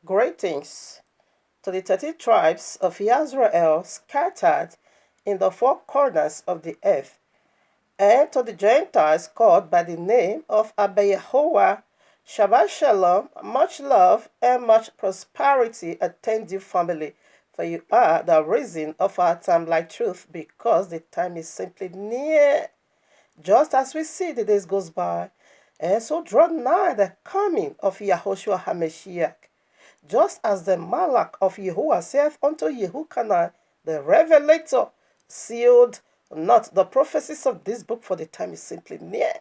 Greetings to the 30 tribes of Israel scattered in the four corners of the earth, and to the Gentiles called by the name of Abba Yahuwah. Shabbat Shalom, much love and much prosperity attend you, family, for you are the reason of our time like truth, because the time is simply near. Just as we see the days goes by, and so draw nigh the coming of Yahushua HaMashiach. just as the Malach of Yahuwah saith unto Yehukanah, the revelator, sealed not the prophecies of this book, for the time is simply near.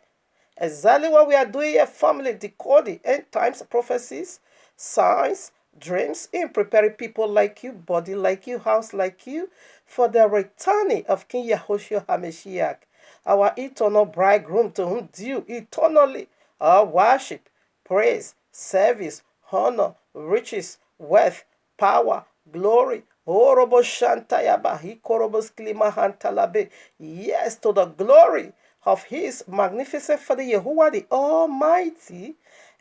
Exactly what we are doing here, family, decoding end times prophecies, signs, dreams, in preparing people like you, body like you, house like you, for the returning of King Yahushua HaMashiach, our eternal bridegroom, to whom due eternally our worship, praise, service, honor, riches, wealth, power, glory. Orobo shantayaba, hikorobos klimahantalabe. Yes, to the glory of his magnificent Father Yahuwah the Almighty,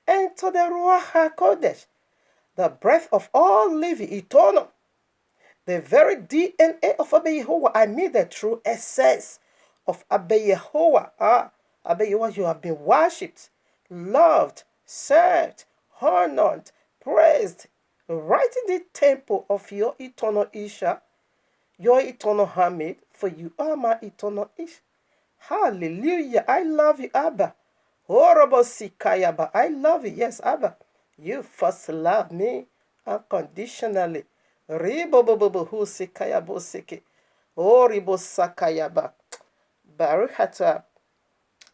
and to the Ruach HaKodesh, the breath of all living, eternal, the very DNA of Abba Yahuwah. I mean the true essence of Abba Yahuwah. Abba Yahuwah, you have been worshipped, loved, served, honored, praised, right in the temple of your eternal Isha, your eternal Hamid, for you are my eternal Ish. Hallelujah. I love you, Abba. Horrible Sikayaba. I love you. Yes, Abba. You first love me unconditionally. Ribobobobo hu sikayabo sike. Oribo sakayaba. Baruch hata.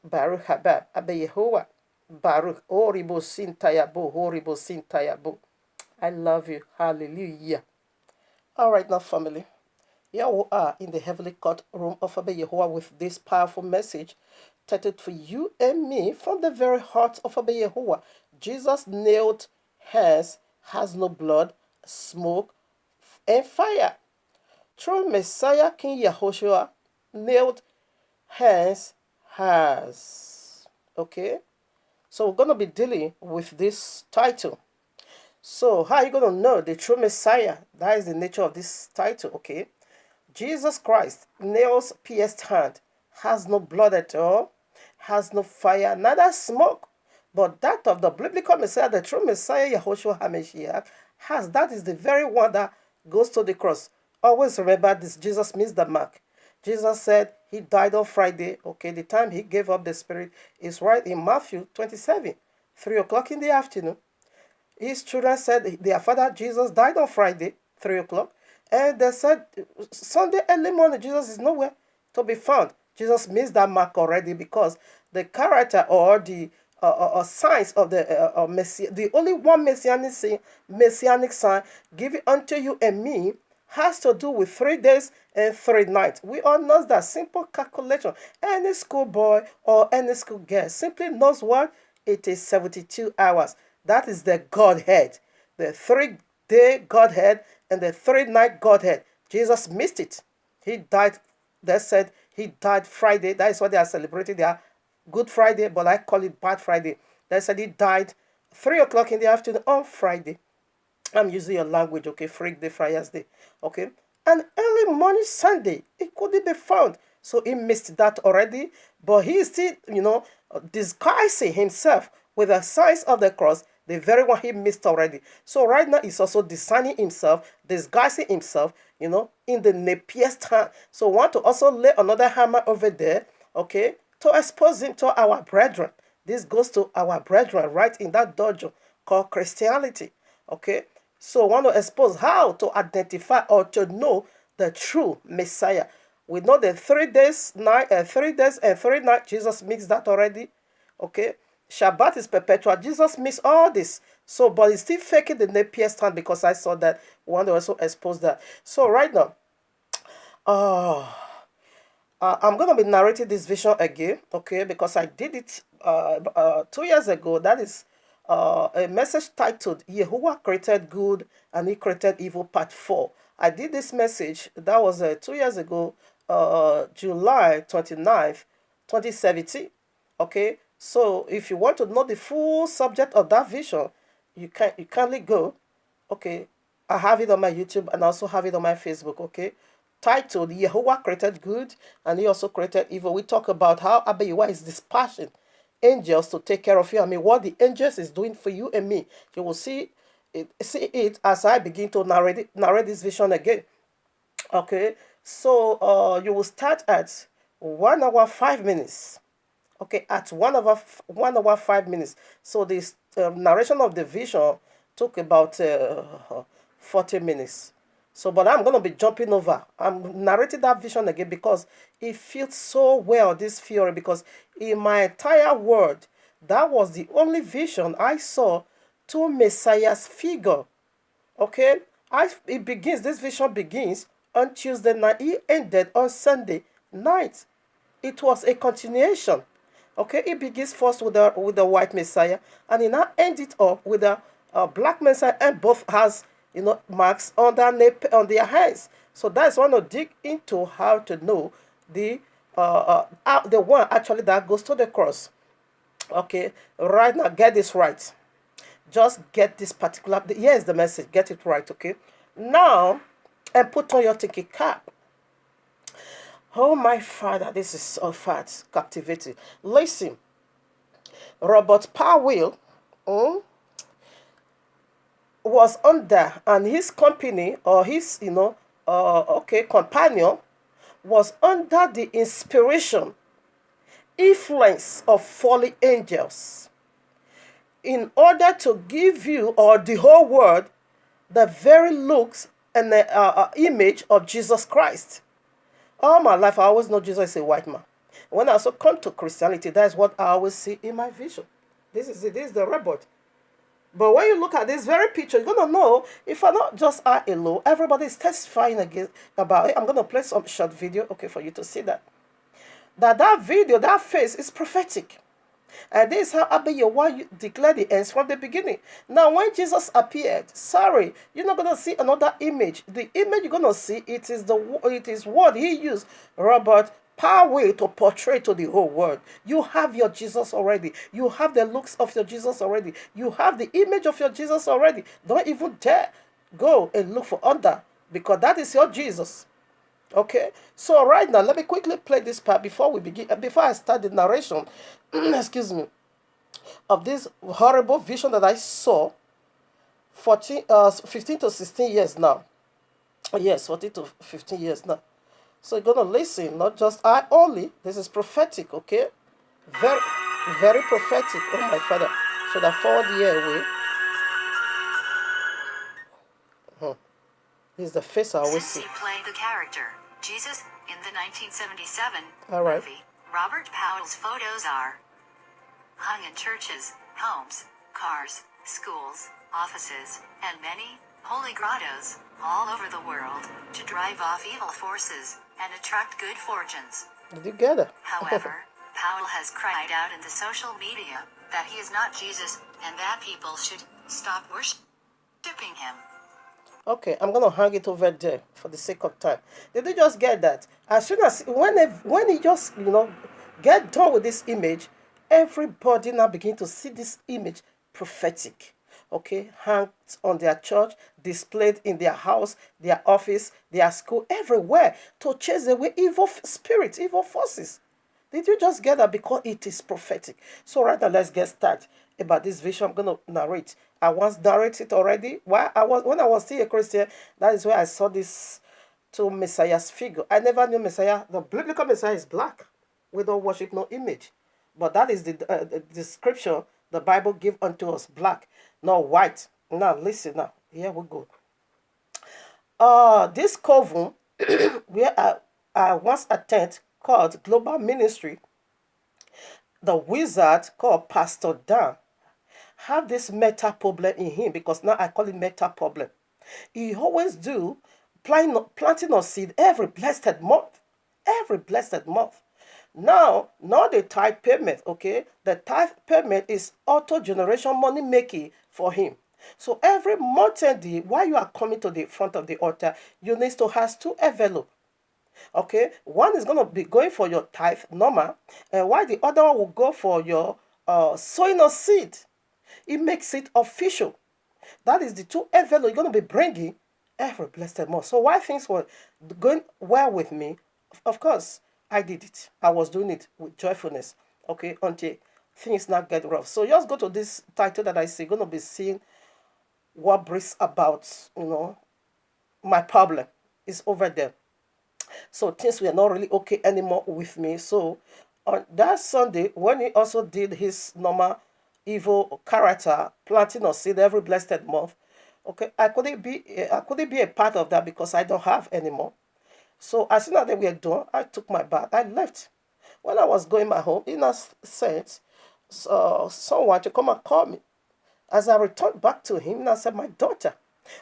Baruch haba. Abba Yehovah. Baruch. Oribo sintayabo. Oribo sintayabo. I love you. Hallelujah. All right, now, family. Here we are in the heavenly courtroom of Abba Yahuwah with this powerful message titled for you and me from the very heart of Abba Yahuwah. Jesus nailed hands, has no blood, smoke, and fire. True Messiah King Yahushua nailed hands, has. Okay? So we're going to be dealing with this title. So how are you going to know the true Messiah? That is the nature of this title, okay? Jesus Christ, nails pierced hand, has no blood at all, has no fire, neither smoke, but that of the biblical Messiah, the true Messiah, Yahushua HaMashiach, has. That is the very one that goes to the cross. Always remember this, Jesus missed the mark. Jesus said he died on Friday. Okay, the time he gave up the spirit is right in Matthew 27, 3 o'clock in the afternoon. His children said their father Jesus died on Friday, 3 o'clock. And they said Sunday early morning, Jesus is nowhere to be found. Jesus missed that mark already because the character or the signs of the Messiah, the only one messianic sign given unto you and me has to do with 3 days and 3 nights. We all know that simple calculation. Any schoolboy or any school girl simply knows what it is 72 hours. That is the Godhead, the 3-day Godhead and the 3-night Godhead. Jesus missed it. He died, they said he died Friday. That is what they are celebrating. They are Good Friday, but I call it Bad Friday. They said he died 3 o'clock in the afternoon on Friday. I'm using your language, okay? Freak Day, Friars Day, okay? And early morning Sunday, it couldn't be found. So he missed that already. But he is still, disguising himself with the signs of the cross, the very one he missed already. So right now he's also designing himself, disguising himself, in the napier's hand. So want to also lay another hammer over there, okay, to expose him to our brethren. This goes to our brethren right in that dojo called Christianity, okay. So want to expose how to identify or to know the true Messiah. We know the 3 days, 3 days and 3 nights. Jesus mixed that already, okay. Shabbat is perpetual. Jesus missed all this. So, but he's still faking the Napier stand because I saw that. We want to also expose that. So, right now, I'm going to be narrating this vision again, okay, because I did it 2 years ago. That is a message titled, Yahuwah created good and he created evil, part 4. I did this message, that was 2 years ago, July 29th, 2017, okay. So if you want to know the full subject of that vision, you kindly go. Okay, I have it on my YouTube and I also have it on my Facebook. Okay, titled Yahuwah created good and he also created evil. We talk about how Abba Yahuwah is dispatching angels to take care of you. I mean, what the angels is doing for you and me. You will see it as I begin to narrate this vision again. Okay, so you will start at 1 hour 5 minutes. Okay, at 1 hour 5 minutes. So this narration of the vision took about 40 minutes. So, but I'm going to be jumping over. I'm narrating that vision again because it feels so well, this fury, because in my entire world, that was the only vision I saw to Messiah's figure. Okay? This vision begins on Tuesday night. It ended on Sunday night. It was a continuation. Okay, it begins first with the white Messiah, and it now ends it up with the black Messiah, and both has marks on on their hands. So that's one to dig into how to know the one actually that goes to the cross. Okay, right now, get this right. Just get this particular. Here's the message. Get it right. Okay, now, and put on your thinking cap. Oh my Father, this is so fat, captivating. Listen, Robert Powell was under, and his company or his, companion was under the inspiration, influence of fallen angels in order to give you or the whole world the very looks and the image of Jesus Christ. All my life, I always know Jesus is a white man. When I also come to Christianity, that's what I always see in my vision. This is it. This is the robot. But when you look at this very picture, you're going to know if I'm not just I alone, everybody is testifying again about it. I'm going to play some short video, okay, for you to see that. That video, that face is prophetic. And this is how YAHUAH declared the ends from the beginning. Now, when Jesus appeared, sorry, you're not going to see another image. The image you're going to see, it is what he used, Robert Powell, to portray to the whole world. You have your Jesus already. You have the looks of your Jesus already. You have the image of your Jesus already. Don't even dare go and look for under, because that is your Jesus. Okay, so right now, let me quickly play this part before we begin. Before I start the narration, excuse me, of this horrible vision that I saw 15 to 16 years now. Yes, 14 to 15 years now. So you're gonna listen, not just I only. This is prophetic, okay? Very, very prophetic. Oh my Father, should I forward the airway? This is the face I always see. Since he played the character Jesus in the 1977 All right. movie, Robert Powell's photos are hung in churches, homes, cars, schools, offices, and many holy grottos all over the world to drive off evil forces and attract good fortunes. Did you get it? However, Powell has cried out in the social media that he is not Jesus and that people should stop worshiping him. Okay, I'm gonna hang it over there for the sake of time. Did you just get that? As soon as when he just get done with this image, everybody now begin to see this image prophetic. Okay, hanged on their church, displayed in their house, their office, their school, everywhere to chase away evil spirits, evil forces. Did you just get that? Because it is prophetic. So right now, let's get started about this vision. I'm going to narrate. I once narrated already. When I was still a Christian, that is where I saw this to Messiah's figure. I never knew Messiah. The biblical Messiah is black. We don't worship no image. But that is the scripture the Bible give unto us, black, not white. Now, listen now. Here we go. This coven where I once attended, called Global Ministry, the wizard called Pastor Dan have this meta problem in him, because now I call it meta problem. He always do planting of seed every blessed month. Every blessed month. Now, not the tithe payment, okay? The tithe payment is auto generation money making for him. So every month while you are coming to the front of the altar, you need to have two envelopes. Okay, one is going to be going for your tithe, normal, and while the other one will go for your sowing of seed. It makes it official. That is the two envelopes you're going to be bringing every blessed month. So while things were going well with me, of course, I did it. I was doing it with joyfulness, okay, until things now get rough. So just go to this title that I see, going to be seeing what brings about, my problem is over there. So things were not really okay anymore with me. So on that Sunday, when he also did his normal evil character, planting a seed every blessed month. Okay, I couldn't be a part of that because I don't have anymore. So as soon as they were done, I took my bath. I left. When I was going my home, sent someone to come and call me. As I returned back to him, and I said, "My daughter,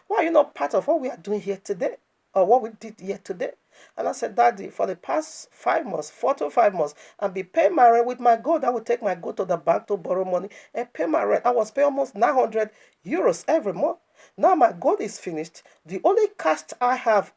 why are you not part of what we are doing here today? Or what we did here today?" And I said, "Daddy, for the past 5 months, 4 to 5 months, I've been paying my rent with my gold. I would take my gold to the bank to borrow money and pay my rent. I was paying almost 900 euros every month. Now my gold is finished. The only cash I have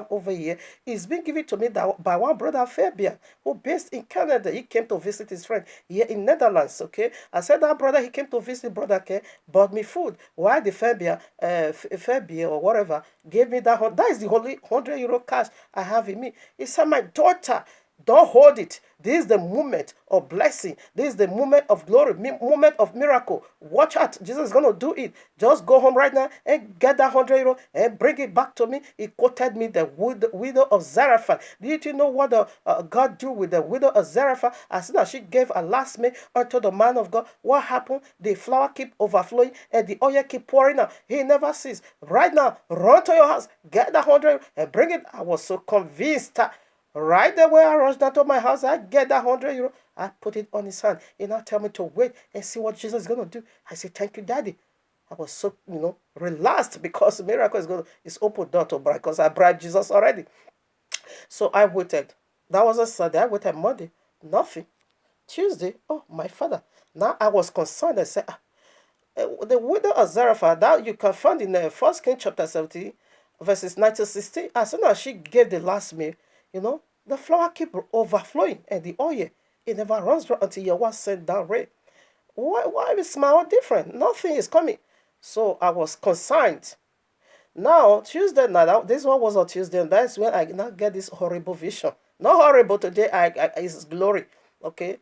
over here is being given to me by one brother Fabian, who based in Canada. He came to visit his friend here in Netherlands. Okay, I said that brother, he came to visit brother K, bought me food. Why the Fabian or whatever gave me that? That is the only 100 euro cash I have in me. He said, "My daughter, don't hold it. This is the moment of blessing. This is the moment of glory, moment of miracle. Watch out. Jesus is going to do it. Just go home right now and get that 100 euro and bring it back to me." He quoted me the widow of Zarephath. Did you know what God do with the widow of Zarephath? As soon as she gave a last meal unto the man of God, what happened? The flour keep overflowing and the oil keep pouring out. He never ceased. Right now, run to your house, get that 100 and bring it. I was so convinced. Right there where I rushed down to my house, I get that 100 euro. I put it on his hand. He now tell me to wait and see what Jesus is going to do. I said, "Thank you, Daddy." I was so, relaxed because the miracle is open door to bribe because I bribed Jesus already. So I waited. That was a Sunday. I waited Monday. Nothing. Tuesday, oh, my father. Now I was concerned. I said, the widow of Zarephath, that you can find in the 1 King chapter 17, verses 9 to 16. As soon as she gave the last meal, the flour keep overflowing and the oil, it never runs dry until Yahuwah sent down rain. Why we smile different? Nothing is coming. So I was concerned. Now, Tuesday night, this one was on Tuesday, and that's when I now get this horrible vision. Not horrible today, it's glory. Okay?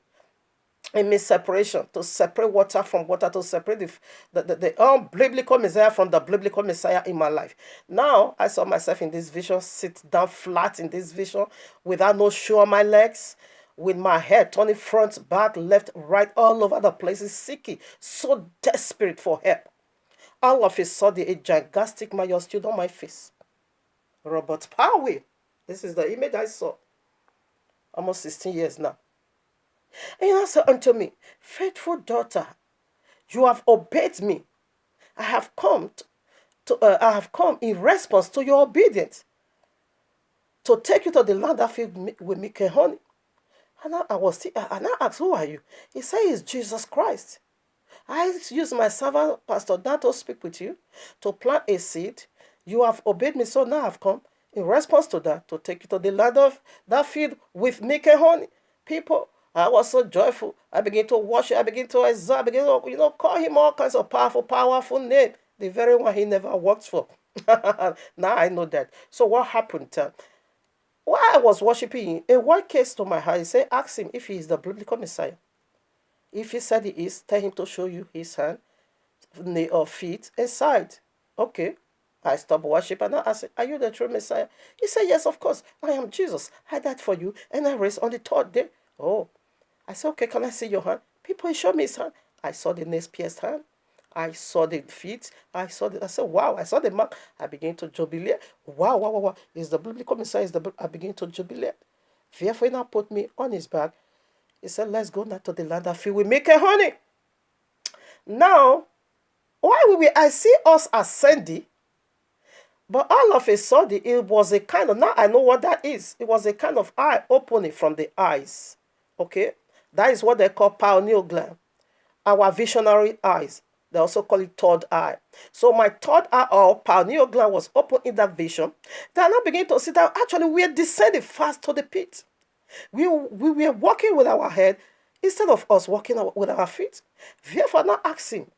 It means separation, to separate water from water, to separate the unbiblical Messiah from the biblical Messiah in my life. Now, I saw myself in this vision, sit down flat in this vision, without no shoe on my legs, with my head turning front, back, left, right, all over the place, seeking, so desperate for help. All of a sudden, a gigantic man stood on my face. Robert Powell. This is the image I saw. Almost 16 years now. And he answered unto me, "Faithful daughter, you have obeyed me. I have come in response to your obedience to take you to the land that filled with milk and honey." And I asked, "Who are you?" He said, "It's Jesus Christ. I use my servant, Pastor Dan, to speak with you, to plant a seed. You have obeyed me, so now I've come in response to that, to take you to the land of that field with milk and honey." People, I was so joyful. I began to worship. I began to exalt. I began to, call him all kinds of powerful name. The very one he never worked for. Now I know that. So what happened? While I was worshiping, a word came to my heart. He said, "Ask him if he is the biblical Messiah. If he said he is, tell him to show you his hand, knee or feet, and side." Okay. I stopped worship and I asked, "Are you the true Messiah?" He said, "Yes, of course. I am Jesus. I died for you and I raised on the third day." Oh. I said, "Okay, can I see your hand?" People, he showed me his hand. I saw the nails pierced hand. I saw the feet. I said, "Wow." I saw the mark. I began to jubilate. Wow, wow, wow, wow. Is the biblical Messiah? I began to jubilate. Therefore, he now put me on his back. He said, "Let's go now to the land that filled with milk and honey." Now, why I see us ascending, but all of a sudden, it was a kind of, now I know what that is. It was a kind of eye opening from the eyes. Okay? That is what they call pineal gland. Our visionary eyes. They also call it third eye. So my third eye or pineal gland was open in that vision. Then I now begin to see that actually we are descending fast to the pit. We were walking with our head instead of us walking with our feet. Therefore, now asking,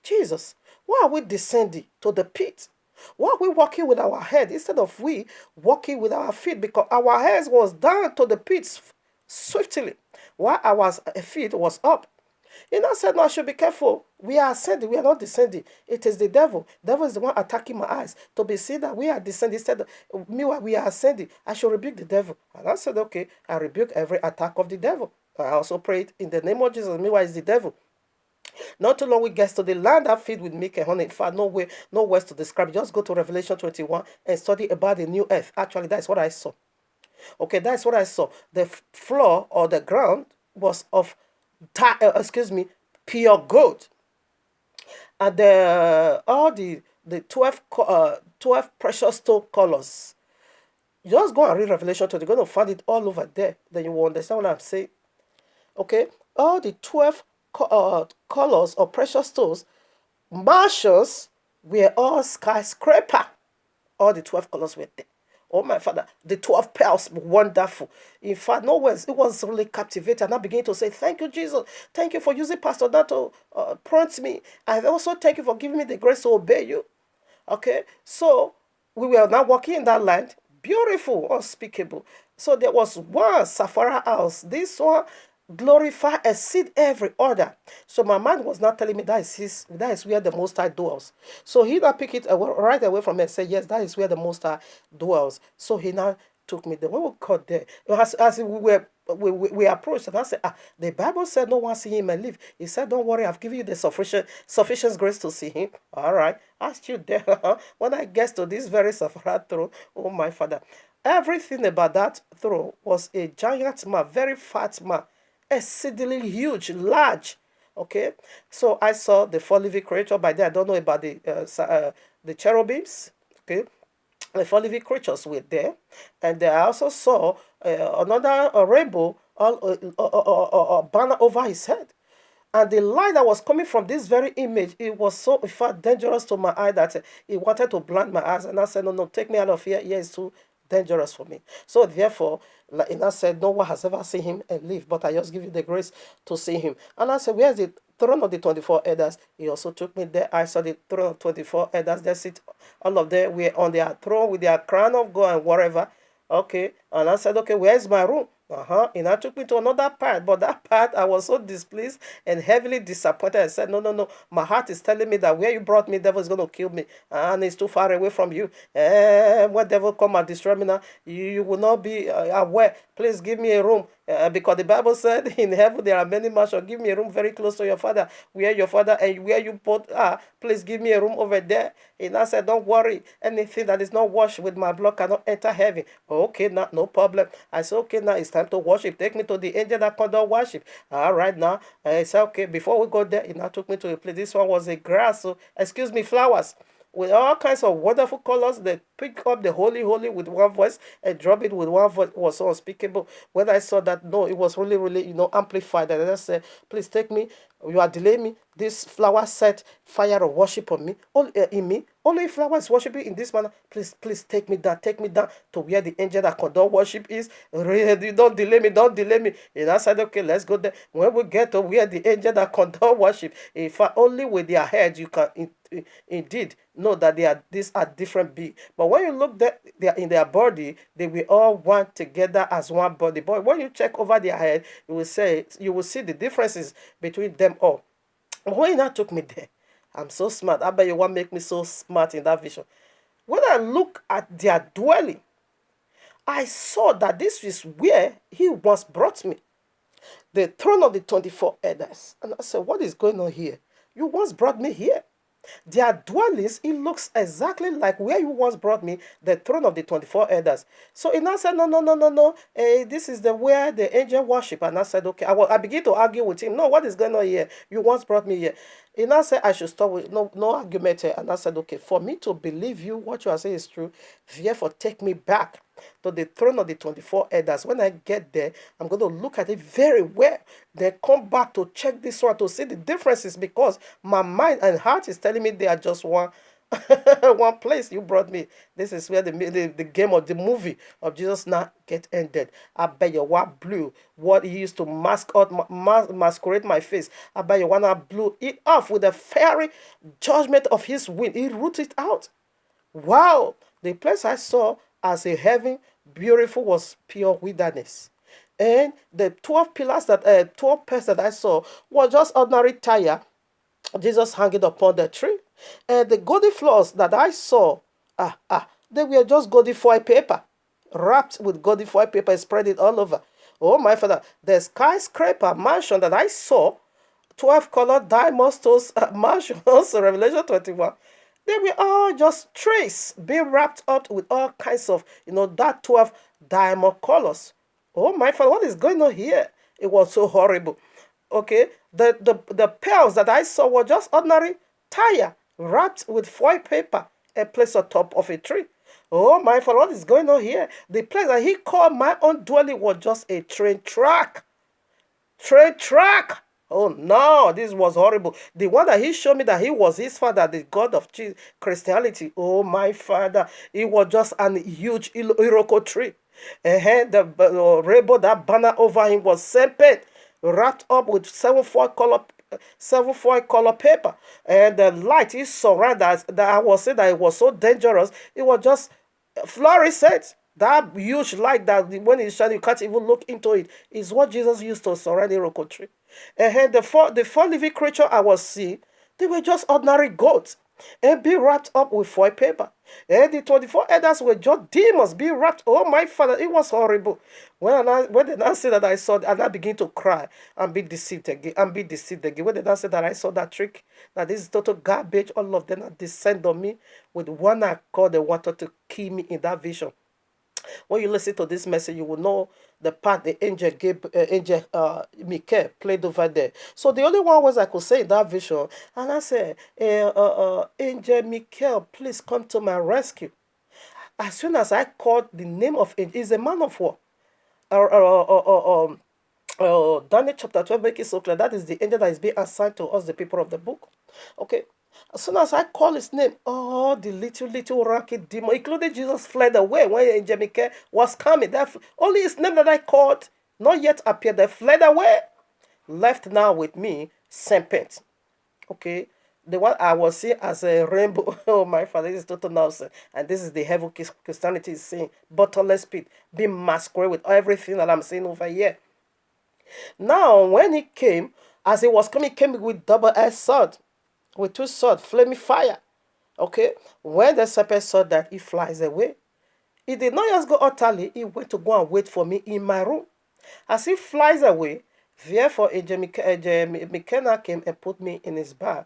Jesus, why are we descending to the pit? Why are we walking with our head instead of we walking with our feet? Because our heads was down to the pit swiftly, while our feet was up. He now said, "No, I should be careful. We are ascending. We are not descending. It is the devil. The devil is the one attacking my eyes. To be seen that we are descending instead of meanwhile we are ascending. I should rebuke the devil." And I said, "Okay, I rebuke every attack of the devil." I also prayed in the name of Jesus. Meanwhile, it's the devil. Not too long we get to the land that filled with milk and honey. In fact, no way, no words to describe. Just go to Revelation 21 and study about the new earth. Actually, that's what I saw. Okay, that's what I saw. The floor or the ground was of, pure gold, and all the 12 precious stone colors. You just go and read Revelation 20. You're going to find it all over there. Then you will understand what I'm saying. Okay, all the 12 colors of precious stones, mansions, were all skyscraper. All the 12 colors were there. Oh my father, the 12 pearls, wonderful. In fact, no words, it was really captivating. And I began to say, thank you, Jesus. Thank you for using Pastor Dan to prompt me. I also thank you for giving me the grace to obey you. Okay, so we were now walking in that land, beautiful, unspeakable. So there was one Sapphira house. This one glorify exceed every other. So my mind was not telling me that is where the Most High dwells. So he now picked it right away from me and said, yes, that is where the Most High dwells. So he now took me there. When we got there, as we approached, and I said, the Bible said no one see him and live. He said, don't worry, I've given you the sufficient grace to see him. All right, I stood there. When I get to this very Sapphira throne, oh my father, everything about that throne was a giant man, very fat man, exceedingly huge, large. Okay, so I saw the four living creature. By there, I don't know about the cherubims. Okay, the four living creatures were there, and I also saw another rainbow, a banner over his head. And the light that was coming from this very image, it was so, in fact, dangerous to my eye that it wanted to blind my eyes. And I said, no, no, take me out of here. Here is too dangerous for me. So therefore, like, and I said, no one has ever seen him and live, but I just give you the grace to see him. And I said, where's the throne of the 24 elders? He also took me there. I saw the throne of 24 elders. They sit, all of them were on their throne with their crown of gold and whatever. Okay. And I said, okay, where's my room? And I took me to another part, but that part I was so displeased and heavily disappointed. I said, no, no, no. My heart is telling me that where you brought me, devil is going to kill me, and it's too far away from you. And when devil come and destroy me now, you will not be aware. Please give me a room. Because the Bible said in heaven there are many mansions. Give me a room very close to your father, where your father and where you both are. Please give me a room over there. And I said, don't worry. Anything that is not washed with my blood cannot enter heaven. Okay, now no problem. I said, okay, now it's time to worship. Take me to the angel that conduct worship. All right, now. I said, okay, before we go there, he now took me to a place. This one was a grass, so, excuse me, flowers, with all kinds of wonderful colors. They pick up the holy, holy with one voice and drop it with one voice. It was so unspeakable. When I saw that, no, it was really, really, amplified. And I just said, please take me. You are delaying me. This flower set fire of worship on me, in me. Only flower is worshiping in this manner. Please take me down to where the angel that conduct worship is. Really, don't delay me, don't delay me. And I said, okay, let's go there. When we get to where the angel that conduct worship, if only with their head you can indeed know that these are different beings. But when you look there, they are in their body, they will all one together as one body. But when you check over their head, you will see the differences between them all. When that took me there, I'm so smart. I bet you want to make me so smart in that vision. When I look at their dwelling, I saw that this is where he once brought me. The throne of the 24 elders. And I said, what is going on here? You once brought me here. Their dwellings, it looks exactly like where you once brought me, the throne of the 24 elders. So he now said, no. This is where the angel worship. And I said, okay. I began to argue with him. No, what is going on here? You once brought me here. He now said, I should stop with no argument here. And I said, okay, for me to believe you, what you are saying is true. Therefore, take me back to the throne of the 24 elders. When I get there, I'm going to look at it very well. Then come back to check this one to see the differences, because my mind and heart is telling me they are just one one place you brought me. This is where the game of the movie of Jesus now get ended. I bet you what blew what he used to masquerade my face. I bet you one I blew it off with the fiery judgment of his wind. He rooted it out. Wow! The place I saw as a heaven beautiful was pure wilderness. And the 12 pillars 12 pillars that I saw was just ordinary tire, Jesus hanging upon the tree. And the golden floors that I saw, they were just golden foil paper, wrapped with golden foil paper and spread it all over. Oh my father, the skyscraper mansion that I saw, 12 colored diamond stones, mansions, Revelation 21. They were all just trays being wrapped up with all kinds of, that 12 diamond colors. Oh my father, what is going on here? It was so horrible. Okay, the pearls that I saw were just ordinary tire wrapped with foil paper and placed on top of a tree. Oh my father, what is going on here? The place that he called my own dwelling was just a train track. Train track. Oh no, this was horrible. The one that he showed me that he was his father, the God of Christianity. Oh my father, it was just an huge iroko tree. And the rainbow, that banner over him was serpent wrapped up with seven foil color paper. And the light he surrounded us, that I was saying that it was so dangerous. It was just fluorescent. That huge light that when it's shining, you can't even look into it, is what Jesus used to surround the Iroko tree. And the four living creature I was seeing, they were just ordinary goats and be wrapped up with foil paper. And the 24 elders were just demons being wrapped. Oh my father, it was horrible. When they now say that I saw, and I begin to cry and be deceived again, When they now say that I saw that trick, that this is total garbage, all of them descend on me with one accord. They wanted to kill me in that vision. When you listen to this message, you will know the part the angel Michael played over there. So the only one was I could say in that vision, and I said, Angel Michael, please come to my rescue. As soon as I called the name of angel, he's a man of war. Daniel chapter 12 make it so clear that is the angel that is being assigned to us, the people of the book. Okay. As soon as I call his name, oh, the little racket demon, including Jesus, fled away when Angel Michael was coming. Only his name that I called, not yet appeared, they fled away. Left now with me, serpent. Okay. The one I was seeing as a rainbow. Oh, my father, this is total nonsense. And this is the heaven Christianity is saying. Bottomless pit, being masquerade with everything that I'm seeing over here. Now, when he came, as he was coming, he came with double-edged sword, with two swords, flaming fire. Okay, when the serpent saw that, he flies away. He did not just go utterly, he went to go and wait for me in my room. As he flies away, therefore Angel Michael came and put me in his bag.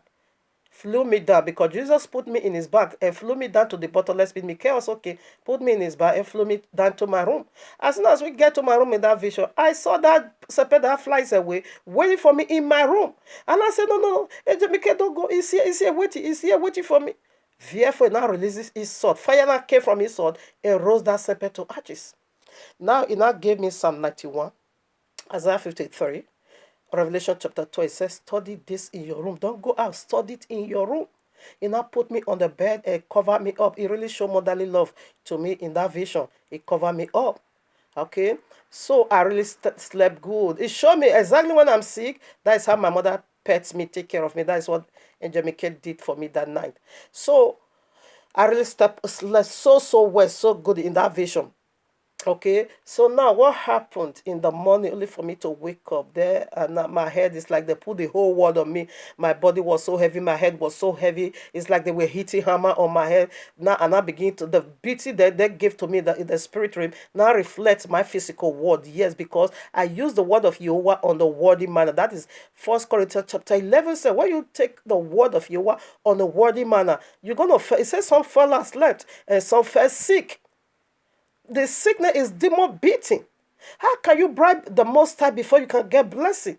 Flew me down, because Jesus put me in his bag and flew me down to the bottomless pit. Michael also came, put me in his bag and flew me down to my room. As soon as we get to my room in that vision, I saw that serpent that flies away, waiting for me in my room. And I said, no, Angel Michael, don't go. He's here waiting for me. Therefore, now releases his sword. Fire now came from his sword and rose that serpent to ashes. Now, he now gave me Psalm 91, Isaiah 53. Revelation chapter 12, it says, study this in your room. Don't go out, study it in your room. He now put me on the bed and covered me up. He really showed motherly love to me in that vision. He covered me up. Okay, so I really slept good. It showed me exactly when I'm sick. That is how my mother pets me, take care of me. That is what Angel Michael did for me that night. So I really slept so well, so good in that vision. Okay, so now what happened in the morning, only for me to wake up there, and my head is like they put the whole world on me. My body was so heavy, my head was so heavy. It's like they were hitting hammer on my head. Now, and I begin to, the beating that they give to me in the spirit realm now reflects my physical word. Yes, because I use the word of Yahuwah on the wordy manner. That is 1 Corinthians chapter 11 says, when you take the word of Yahuwah on the wordy manner, you're going to, it says some fell asleep and some fell sick. The sickness is demon beating. How can you bribe the Most High before you can get blessing?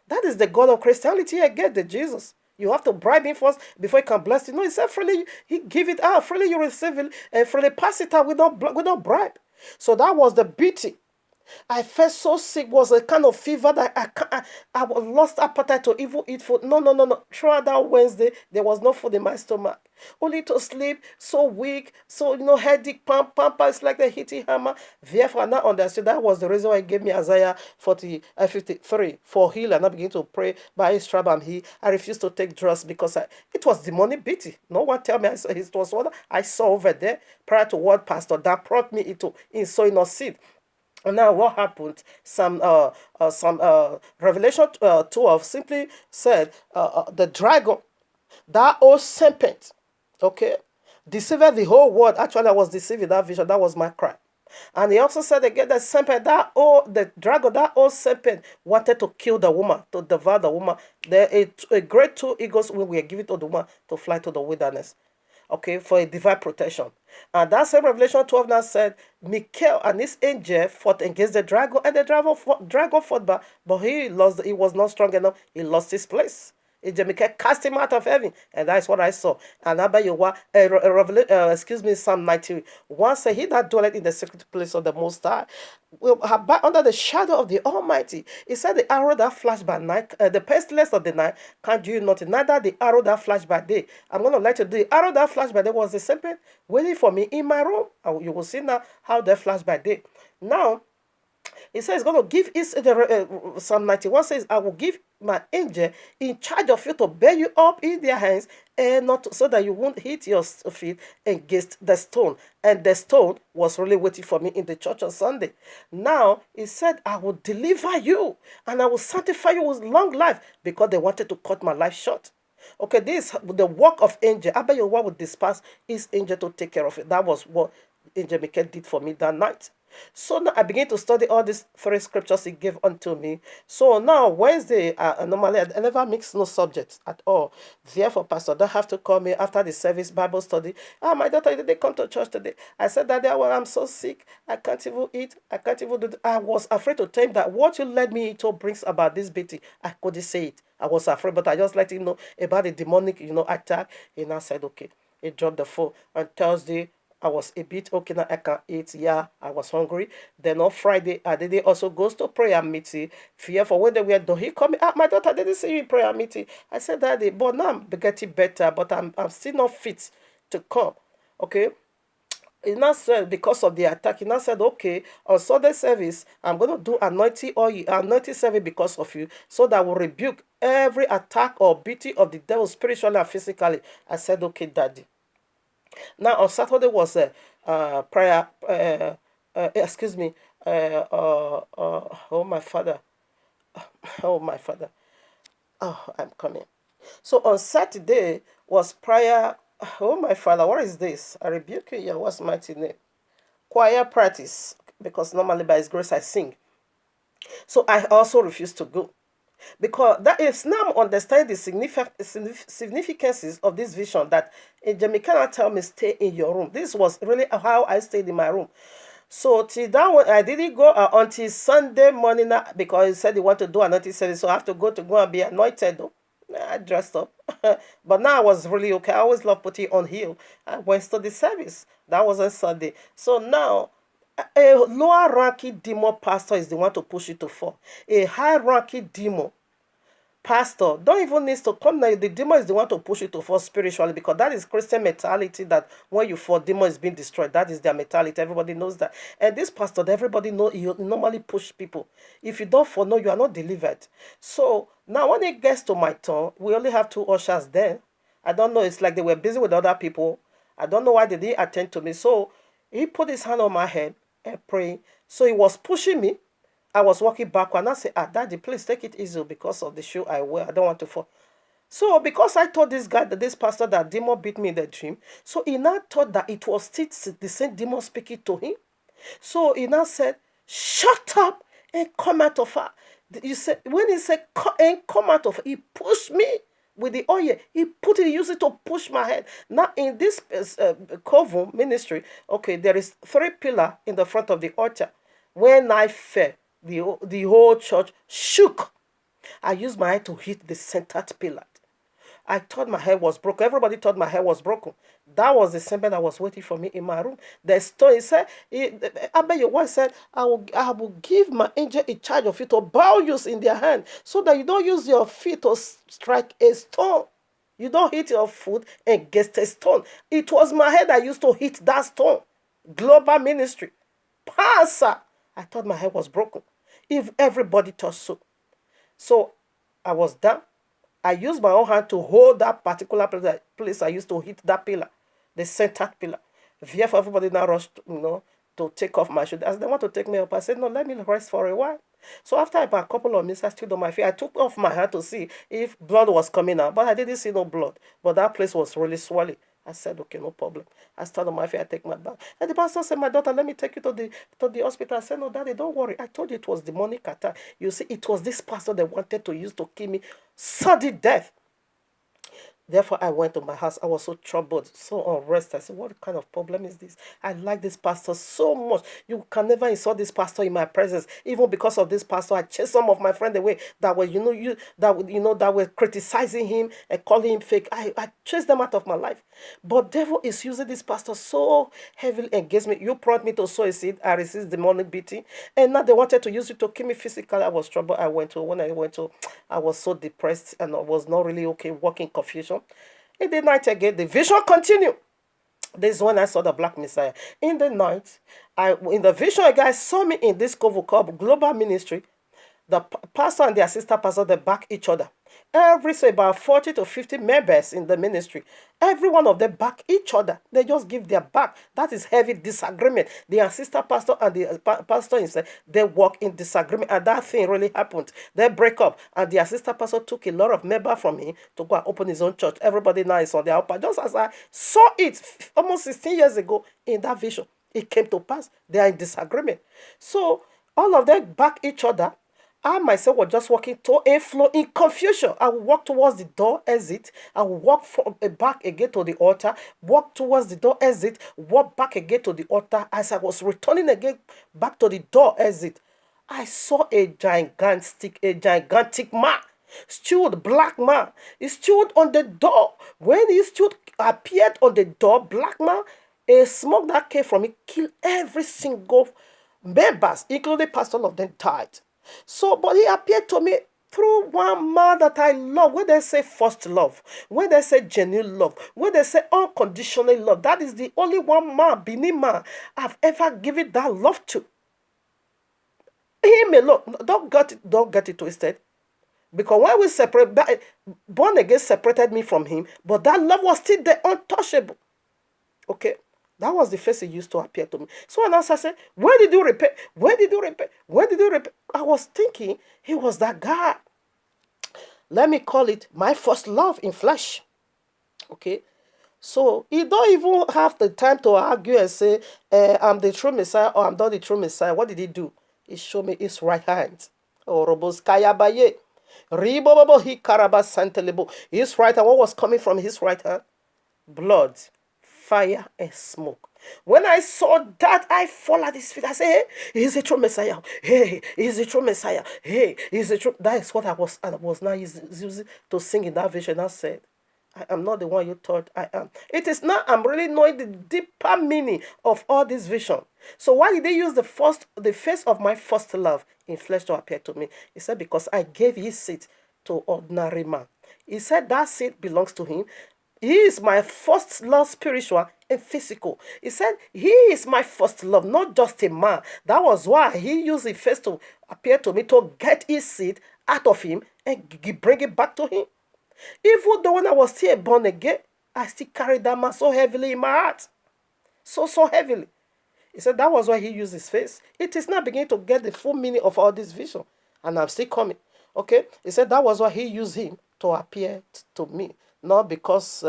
That is the God of Christianity again, the Jesus. You have to bribe him first before he can bless you. No, he said freely he give it out, freely you receive it, and freely pass it out without bribe. So that was the beating. I felt so sick, was a kind of fever that I lost appetite to even eat food. No. Throughout that Wednesday, there was no food in my stomach. Only to sleep, so weak, so, headache, pump, it's like the hitting hammer. Therefore, I now understood that was the reason why he gave me Isaiah 53 for heal. And I began to pray by his tribe I'm healed. I refused to take drugs because it was demonic beating. No one tell me it was what I saw over there prior to what pastor that brought me into in sowing of seed. And now what happened? Some Revelation 12 simply said the dragon, that old serpent, okay, deceived the whole world. Actually, I was deceived in that vision. That was my cry. And he also said again that serpent, the dragon, that old serpent wanted to kill the woman, to devour the woman. A great two eagles were given to the woman to fly to the wilderness, okay, for a divine protection. And that same Revelation 12 now said, Michael and his angel fought against the dragon, and the dragon fought back, but he lost. He was not strong enough. He lost his place. Angel Michael cast him out of heaven, and that is what I saw. And excuse me, Psalm 91 said, "He that dwelleth in the secret place of the Most High will abide under the shadow of the Almighty." He said, "The arrow that flash by night, the pestilence of the night, can do you nothing. Neither the arrow that flash by day." I'm going to let you do the arrow that flash by day was the serpent waiting for me in my room. You will see now how they flash by day. Now, he says he's going to give Psalm 91 says, "I will give my angel in charge of you to bear you up in their hands, and not so that you won't hit your feet against the stone." And the stone was really waiting for me in the church on Sunday. Now he said, "I will deliver you, and I will sanctify you with long life," because they wanted to cut my life short. Okay, this the work of angel. Abayowa would disperse his angel to take care of it. That was what Angel Michael did for me that night. So now I began to study all these three scriptures he gave unto me. So now Wednesday, normally I never mix no subjects at all. Therefore, Pastor, don't have to call me after the service Bible study. "Ah, my daughter, did they come to church today?" I said that day, "Well, I'm so sick. I can't even eat. I can't even do I was afraid to tell him that what you led me into brings about this beauty. I couldn't say it. I was afraid, but I just let him know about the demonic, attack. He now said, okay. He dropped the phone. On Thursday, I was a bit okay now. I can eat. Yeah, I was hungry. Then on Friday, I did also goes to prayer meeting. Fear for when they were done. He called me. "Ah, my daughter didn't see you in prayer meeting." I said, "Daddy, but now I'm getting better, but I'm still not fit to come." Okay. He now said, because of the attack, he now said, "Okay, on Sunday service, I'm going to do anointing service because of you, so that will rebuke every attack or beating of the devil spiritually and physically." I said, "Okay, Daddy." Now on Saturday was a prayer. Excuse me. Oh my father. Oh my father. Oh, I'm coming. So on Saturday was prayer. Oh my father, what is this? I rebuke you. Yeah, what's mighty name? Choir practice, because normally by His grace I sing. So I also refused to go, because that is now understand the significances of this vision that Jamie cannot tell me stay in your room. This was really how I stayed in my room. So till that one, I didn't go until Sunday morning, because he said he wanted to do anointing service, so I have to go and be anointed though. I dressed up. But now I was really okay. I always love putting on heel. I went to the service. That was on Sunday. So now a lower ranking demon pastor is the one to push you to fall. A high ranking demon pastor don't even need to come now. The demon is the one to push you to fall spiritually, because that is Christian mentality, that when you fall, demon is being destroyed. That is their mentality. Everybody knows that. And this pastor, everybody know, you normally push people. If you don't fall, no, you are not delivered. So now when it gets to my turn, we only have two ushers then. I don't know, it's like they were busy with other people. I don't know why they didn't attend to me. So he put his hand on my head and praying. So he was pushing me. I was walking backward, and I said, Daddy, please take it easy because of the shoe I wear. I don't want to fall. So because I told this guy, this pastor, that demon beat me in the dream, so he now thought that it was still the same demon speaking to him. So he now said, "Shut up and come out of her." You said, when he said, come out of her, he pushed me with the oil. He used it to push my head. Now in this coven ministry, okay, there is 3 pillars in the front of the altar. When I fell, the whole church shook. I used my head to hit the centered pillar. I thought my hair was broken. Everybody thought my hair was broken. That was the serpent that was waiting for me in my room. The story said, Abayowa said, I will give my angel in charge of you to bow you in their hand, so that you don't use your feet to strike a stone. You don't hit your foot against a stone. It was my head that used to hit that stone. Global ministry. Pastor. I thought my head was broken. If everybody thought so. So I was down. I used my own hand to hold that particular place I used to hit that pillar, the centered pillar. Therefore, everybody now rushed, to take off my shoes. As they want to take me up, I said, "No, let me rest for a while." So after about a couple of minutes, I stood on my feet. I took off my hand to see if blood was coming out, but I didn't see no blood. But that place was really swollen. I said, okay, no problem. I started on my feet, I take my bag. And the pastor said, my daughter, let me take you to the hospital. I said, no, daddy, don't worry. I told you it was demonic attack. You see, it was this pastor that wanted to use to kill me. Sudden death. Therefore, I went to my house. I was so troubled, so unrest. I said, what kind of problem is this? I like this pastor so much. You can never insult this pastor in my presence. Even because of this pastor, I chased some of my friends away that were, that were criticizing him and calling him fake. I chased them out of my life. But devil is using this pastor so heavily against me. You brought me to sow a seed. I received demonic beating. And now they wanted to use it to kill me physically. I was troubled. When I went to, I was so depressed and I was not really okay, walking confusion. In the night again, the vision continued. This is when I saw the Black Messiah. In the night, in the vision, a guy saw me in this called Global Ministry. The pastor and the assistant pastor, they back each other. So about 40 to 50 members in the ministry. Every one of them back each other. They just give their back. That is heavy disagreement. The assistant pastor and the pastor himself, they work in disagreement. And that thing really happened. They break up. And the assistant pastor took a lot of members from him to go and open his own church. Everybody now is on their own. Just as I saw it almost 16 years ago in that vision, it came to pass. They are in disagreement. So all of them back each other. I myself was just walking to and fro in confusion. I would walk towards the door exit. I would walk back again to the altar, walk towards the door exit, walk back again to the altar. As I was returning again back to the door exit, I saw a gigantic man, stood black man. He stood on the door. When he appeared on the door, black man, a smoke that came from it killed every single members, including pastor of them died. So, but he appeared to me through one man that I love. When they say first love, when they say genuine love, when they say unconditional love, that is the only one man, beneath man, I've ever given that love to. Him alone. Don't get it twisted. Because when we separate, born again separated me from him, but that love was still there, untouchable. Okay. That was the face he used to appear to me. So when I said, where did you repent? Where did you repent? Where did you repent? I was thinking he was that guy. Let me call it my first love in flesh. Okay. So he don't even have the time to argue and say, I'm the true Messiah or I'm not the true Messiah. What did he do? He showed me his right hand. Oh, Roboskaya Baye. Ribobobo hi karabas santelebo. His right hand. What was coming from his right hand? Blood, fire, and smoke. When I saw that, I fall at his feet. I say, hey, he's a true Messiah. Hey, he's a true Messiah. Hey, he's a true. That is what I was now using to sing in that vision. I said, I am not the one you thought I am. It is now I'm really knowing the deeper meaning of all this vision. So why did they use the face of my first love in flesh to appear to me? He said, because I gave his seat to ordinary man. He said that seat belongs to him. He is my first love, spiritual and physical. He said, he is my first love, not just a man. That was why he used his face to appear to me, to get his seed out of him and bring it back to him. Even though when I was still born again, I still carried that man so heavily in my heart. So heavily. He said that was why he used his face. It is now beginning to get the full meaning of all this vision. And I'm still coming. Okay? He said that was why he used him to appear to me. Not because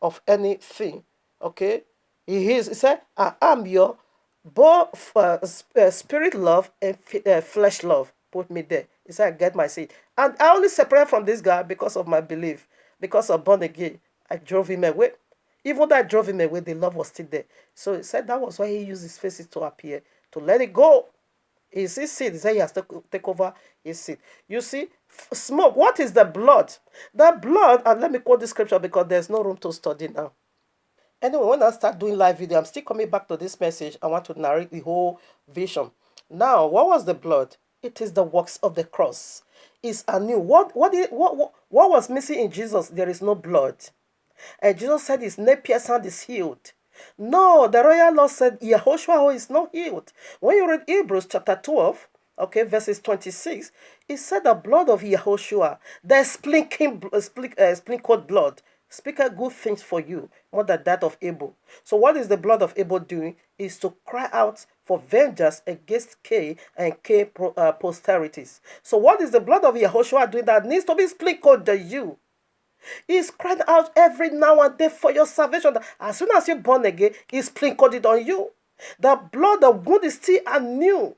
of anything. Okay? He said, I am your both spirit love and flesh love. Put me there. He said, I get my seat. And I only separated from this guy because of my belief. Because of born again. I drove him away. Even though I drove him away, the love was still there. So he said that was why he used his faces to appear. To let it go. It's his seed. He said he has to take over his seed. You see, smoke. What is the blood? The blood, and let me quote the scripture because there's no room to study now. Anyway, when I start doing live video, I'm still coming back to this message. I want to narrate the whole vision. Now, what was the blood? It is the works of the cross. It's anew. What was missing in Jesus? There is no blood. And Jesus said his napier hand is healed. No, the royal law said Yahushua is not healed. When you read Hebrews chapter 12, okay, verses 26, it said the blood of Yahushua, the sprinkled blood, speak good things for you, more than that of Abel. So what is the blood of Abel doing? Is to cry out for vengeance against Cain and Cain posterities. So what is the blood of Yahushua doing that needs to be sprinkled to you? He's crying out every now and then for your salvation. As soon as you're born again, He's sprinkled it on you. The blood, the wound is still anew.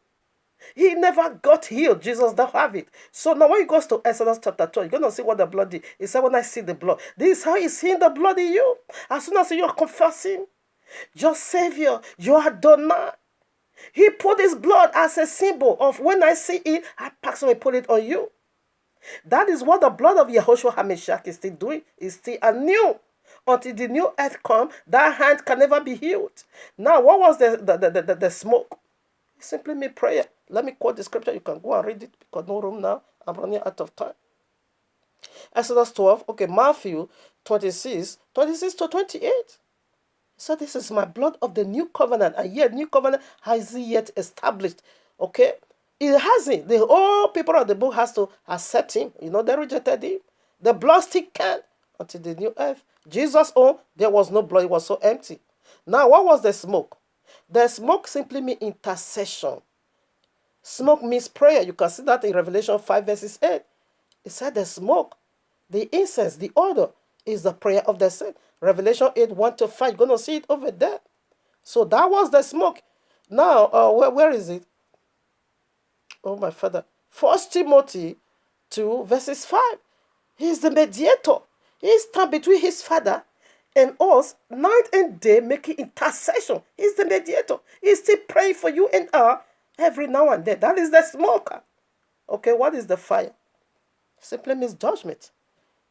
He never got healed. Jesus don't have it. So now when he goes to Exodus chapter 12, you're going to see what the blood did. He said, when I see the blood, this is how he's seeing the blood in you. As soon as you're confessing your Savior, your Adonai, He put His blood as a symbol of when I see it, I personally put it on you. That is what the blood of Yahushua HaMashiach is still doing. It's still anew. Until the new earth come, that hand can never be healed. Now, what was the smoke? It simply means prayer. Let me quote the scripture. You can go and read it because no room now. I'm running out of time. Exodus 12. Okay, Matthew 26 to 28. So this is my blood of the new covenant. And yet, new covenant hasn't yet established. Okay? It hasn't. The whole people of the book has to accept Him. They rejected Him. The blood still can't until the new earth. Jesus' own, there was no blood. It was so empty. Now, what was the smoke? The smoke simply means intercession. Smoke means prayer. You can see that in Revelation 5 verses 8. It said the smoke, the incense, the odor is the prayer of the saint. Revelation 8, 1 to 5. You're going to see it over there. So that was the smoke. Now, where is it? Oh, my Father. 1 Timothy 2 verses 5. He is the mediator. He stands between His Father and us night and day, making intercession. He's the mediator. He's still praying for you and I every now and then. That is the smoke. Okay, what is the fire? Simply means judgment.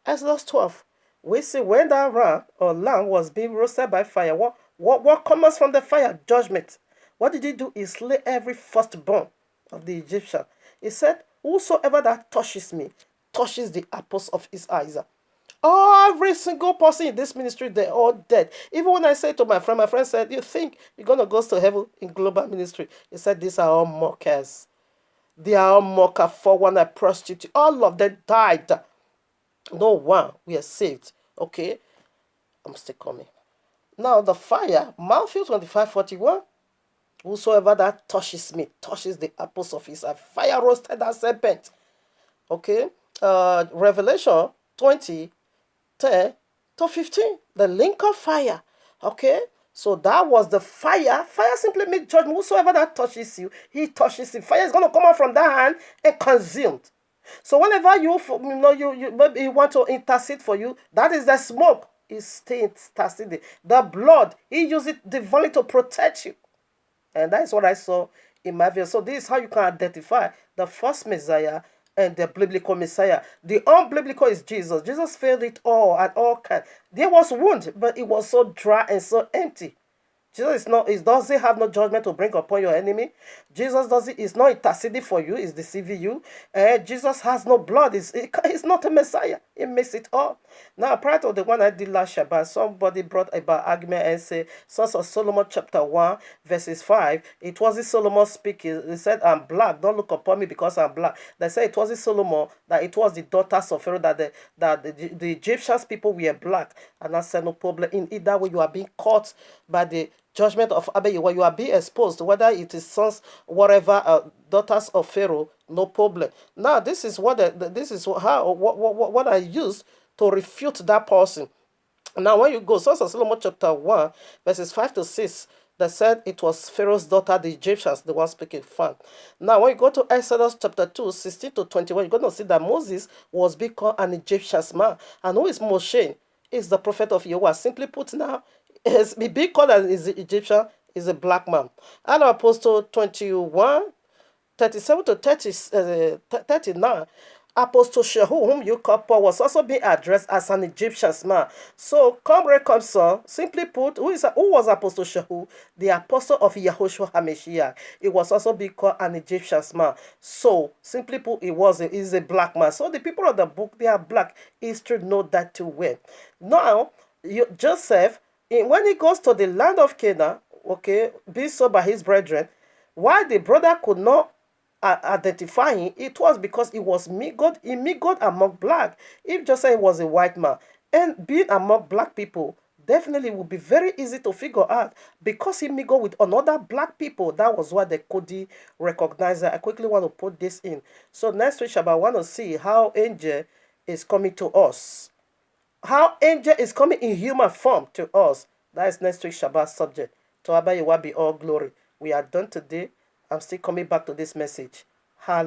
Exodus 12. We see when that ram or lamb was being roasted by fire. What comes from the fire? Judgment. What did He do? He slay every firstborn of the Egyptian. He said, whosoever that touches me, touches the apples of His eyes. Every single person in this ministry, they're all dead. Even when I say to my friend said, you think you're going to go to heaven in global ministry? He said, these are all mockers. They are all mockers, for one, a prostitute. All of them died. No one we are saved. Okay? I'm still coming. Now the fire, Matthew 25:41. Whosoever that touches me, touches the apples of His eye. Fire roasted that serpent. Okay? Revelation 20, 10 to 15. The link of fire. Okay? So that was the fire. Fire simply means judgment. Whosoever that touches you, he touches him. Fire is going to come out from that hand and consumed. So whenever you maybe you want to intercede for you, that is the smoke. Is still interceding. The blood, He used it divinely to protect you. And that is what I saw in my video. So this is how you can identify the false Messiah and the biblical Messiah. The unbiblical is Jesus. Jesus failed it all at all kinds. There was wound, but it was so dry and so empty. Jesus doesn't have no judgment to bring upon your enemy. Jesus is not interceding for you, is deceiving you. Jesus has no blood. He's not a Messiah. He makes it all. Now, prior to the one I did last Shabbat, somebody brought about argument and said, Sons of Solomon chapter 1, verses 5, it wasn't Solomon speaking. He said, I'm black. Don't look upon me because I'm black. They said it wasn't Solomon, that it was the daughters of Pharaoh, that the Egyptians people were black. And I said, no problem. In either way, you are being caught by the judgment of Abba, where you are being exposed, whether it is sons, whatever, daughters of Pharaoh, no problem. Now, this is what I used to refute that person. Now, when you go, Sons of Solomon chapter 1, verses 5 to 6, they said it was Pharaoh's daughter, the Egyptians, the one speaking fun. Now, when you go to Exodus chapter 2, 16 to 21, you're going to see that Moses was being called an Egyptian man. And who is Moshe? Is the prophet of Yahuwah. Simply put now, being called as an Egyptian is a black man. And Apostle 21, 37 to 39, Apostle Shehu, whom you call Paul, was also being addressed as an Egyptian man. So, come son, simply put, who was Apostle Shehu? The apostle of Yahushua HaMashiach. It was also being called an Egyptian man. So, simply put, he's a black man. So, the people of the book, they are black. History know that too well. Now, Joseph, when he goes to the land of Canaan, okay, being sold by his brethren, why the brother could not identify him, it was because he was mingled among black. If Joseph was a white man and being among black people, definitely would be very easy to figure out because he mingled with another black people. That was why they couldn't recognize that. I quickly want to put this in. So next week, I want to see how angel is coming to us. How angel is coming in human form to us. That is next week Shabbat subject. To Abba Yahweh be all glory. We are done today. I'm still coming back to this message. Hallelujah.